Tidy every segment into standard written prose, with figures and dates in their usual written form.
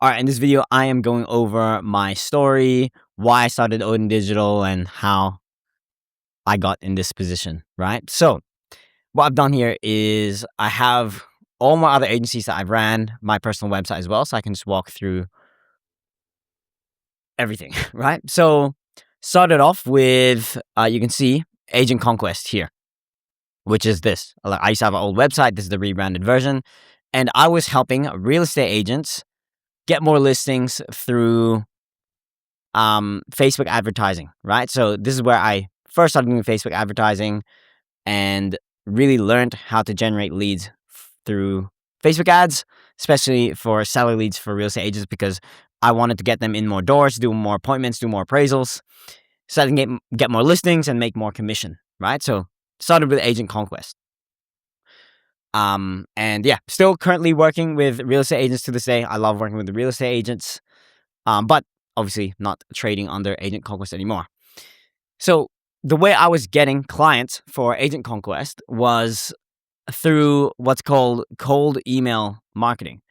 All right, in this video, I am going over my story, why I started Odin Digital, and how I got in this position, right? So, what I've done here is I have all my other agencies that I've ran, my personal website as well, so I can just walk through everything, right? So, started off with, you can see Agent Conquest here, which is this. I used to have an old website, this is the rebranded version, and I was helping real estate agents get more listings through Facebook advertising, right? So this is where I first started doing Facebook advertising and really learned how to generate leads through Facebook ads, especially for seller leads for real estate agents, because I wanted to get them in more doors, do more appointments, do more appraisals, so I can get more listings and make more commission, right? So started with Agent Conquest. And yeah, still currently working with real estate agents to this day. I love working with the real estate agents, but obviously not trading under Agent Conquest anymore. So the way I was getting clients for Agent Conquest was through what's called cold email marketing,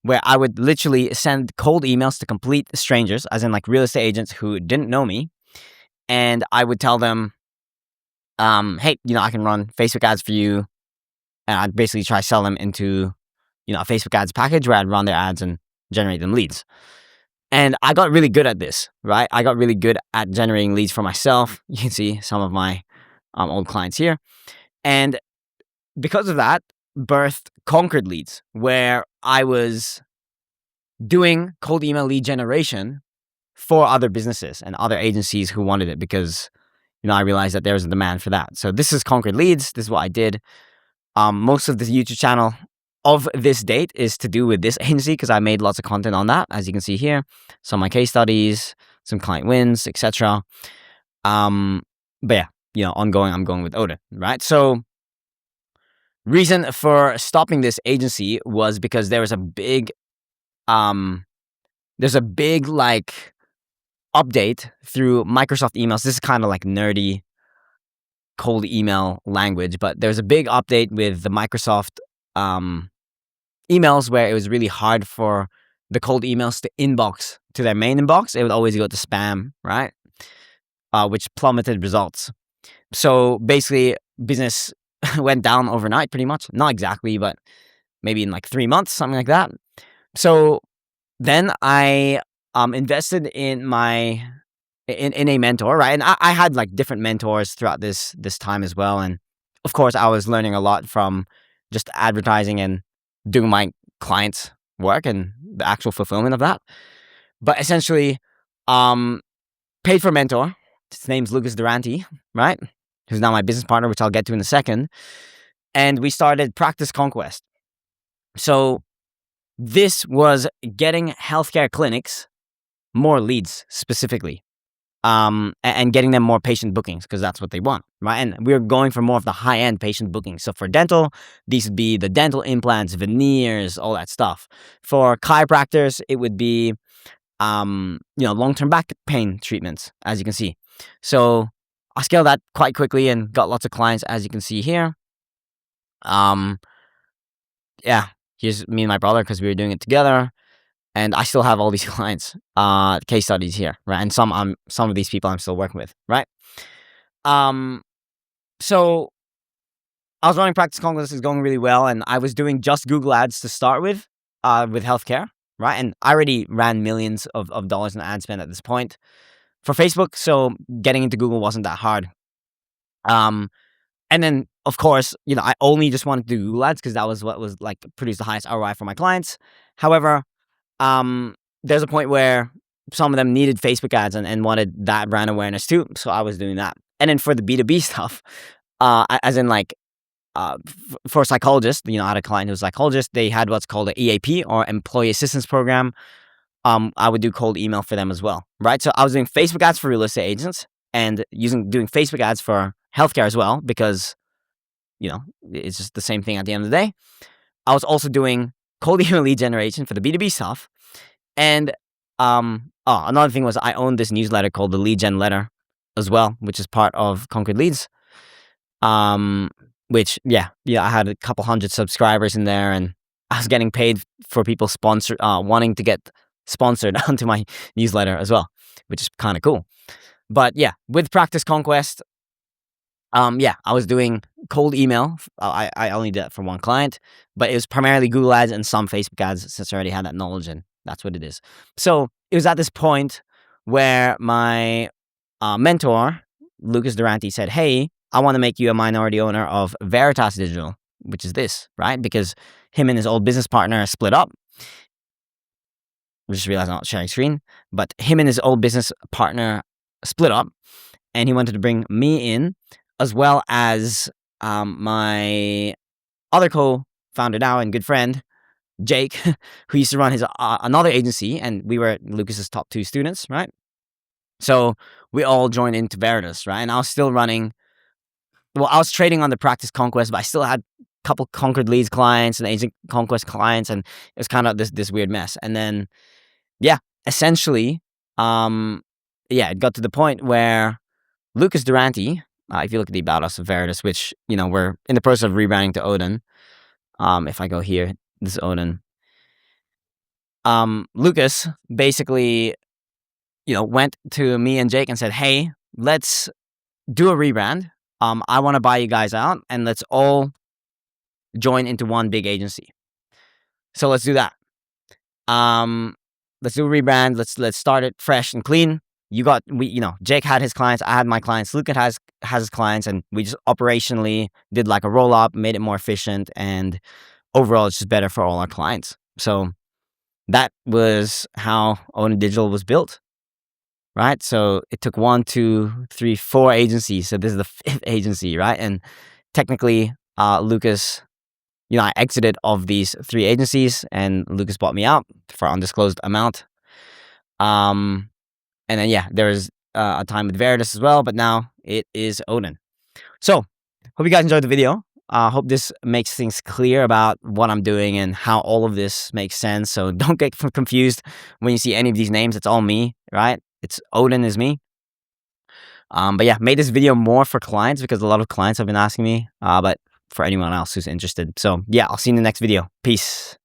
where I would literally send cold emails to complete strangers, as in like real estate agents who didn't know me. And I would tell them, hey, I can run Facebook ads for you. And I'd basically try to sell them into, a Facebook ads package where I'd run their ads and generate them leads. And I got really good at this, right? I got really good at generating leads for myself. You can see some of my old clients here. And because of that, birthed Conquered Leads, where I was doing cold email lead generation for other businesses and other agencies who wanted it because, I realized that there was a demand for that. So this is Conquered Leads. This is what I did. Most of the YouTube channel of this date is to do with this agency because I made lots of content on that, as you can see here. Some of my case studies, some client wins, etc. But yeah, ongoing, I'm going with Odin, right? So reason for stopping this agency was because there was a big, like update through Microsoft emails. This is kind of like nerdy cold email language, but there's a big update with the Microsoft emails where it was really hard for the cold emails to inbox to their main inbox. It would always go to spam, right? Which plummeted results. So basically, business went down overnight, pretty much. Not exactly, but maybe in like 3 months, something like that. So then I invested in in a mentor, right? And I had like different mentors throughout this time as well. And of course, I was learning a lot from just advertising and doing my clients' work and the actual fulfillment of that. But essentially, paid for a mentor. His name's Lucas Duranti, right? Who's now my business partner, which I'll get to in a second. And we started Practice Conquest. So this was getting healthcare clinics more leads specifically. And getting them more patient bookings because that's what they want, right? And we're going for more of the high-end patient bookings. So for dental, these would be the dental implants, veneers, all that stuff. For chiropractors, it would be, long-term back pain treatments, as you can see. So I scaled that quite quickly and got lots of clients, as you can see here. Yeah, here's me and my brother because we were doing it together. And I still have all these clients, case studies here, right? And some of these people I'm still working with, right? So I was running Practice Conquest, is going really well, and I was doing just Google ads to start with healthcare, right? And I already ran millions of dollars in ad spend at this point for Facebook, so getting into Google wasn't that hard. And then of course, I only just wanted to do Google ads because that was what was like produced the highest ROI for my clients. However, there's a point where some of them needed Facebook ads and wanted that brand awareness too. So I was doing that. And then for the B2B stuff, as in like, for psychologists, I had a client who was a psychologist. They had what's called an EAP or Employee Assistance Program. I would do cold email for them as well, right? So I was doing Facebook ads for real estate agents and doing Facebook ads for healthcare as well because, it's just the same thing at the end of the day. I was also doing cold email lead generation for the B2B stuff. And another thing was I owned this newsletter called the Lead Gen Letter as well, which is part of Conquered Leads. Which, I had a couple hundred subscribers in there and I was getting paid for people wanting to get sponsored onto my newsletter as well, which is kind of cool. But yeah, with Practice Conquest, yeah, I was doing cold email. I only did it for one client, but it was primarily Google ads and some Facebook ads since I already had that knowledge, and that's what it is. So it was at this point where my mentor, Lucas Duranti, said, "Hey, I want to make you a minority owner of Veritas Digital," which is this, right? Because him and his old business partner split up. I just realized I'm not sharing screen, but him and his old business partner split up, and he wanted to bring me in, as well as my other co-founder now and good friend, Jake, who used to run his another agency, and we were Lucas's top 2 students, right? So we all joined into Veritas, right? And I was still running. Well, I was trading on the Practice Conquest, but I still had a couple Conquered Leads clients and Agent Conquest clients, and it was kind of this weird mess. And then, yeah, essentially, it got to the point where Lucas Duranti, if you look at the About Us of Veritas, which, we're in the process of rebranding to Odin. If I go here, this is Odin. Lucas basically, went to me and Jake and said, "Hey, let's do a rebrand. I want to buy you guys out, and let's all join into one big agency. So let's do that. Let's do a rebrand. Let's start it fresh and clean. Jake had his clients, I had my clients, Lucas has his clients, and we just operationally did like a roll up, made it more efficient, and overall it's just better for all our clients." So that was how Odin Digital was built, right? So it took 1, 2, 3, 4 agencies. So this is the 5th agency, right? And technically, Lucas, I exited of these 3 agencies, and Lucas bought me out for undisclosed amount. And then, there was a time with Veritas as well, but now it is Odin. So, hope you guys enjoyed the video. Hope this makes things clear about what I'm doing and how all of this makes sense. So don't get confused when you see any of these names. It's all me, right? It's Odin is me. But yeah, made this video more for clients because a lot of clients have been asking me, but for anyone else who's interested. So yeah, I'll see you in the next video. Peace.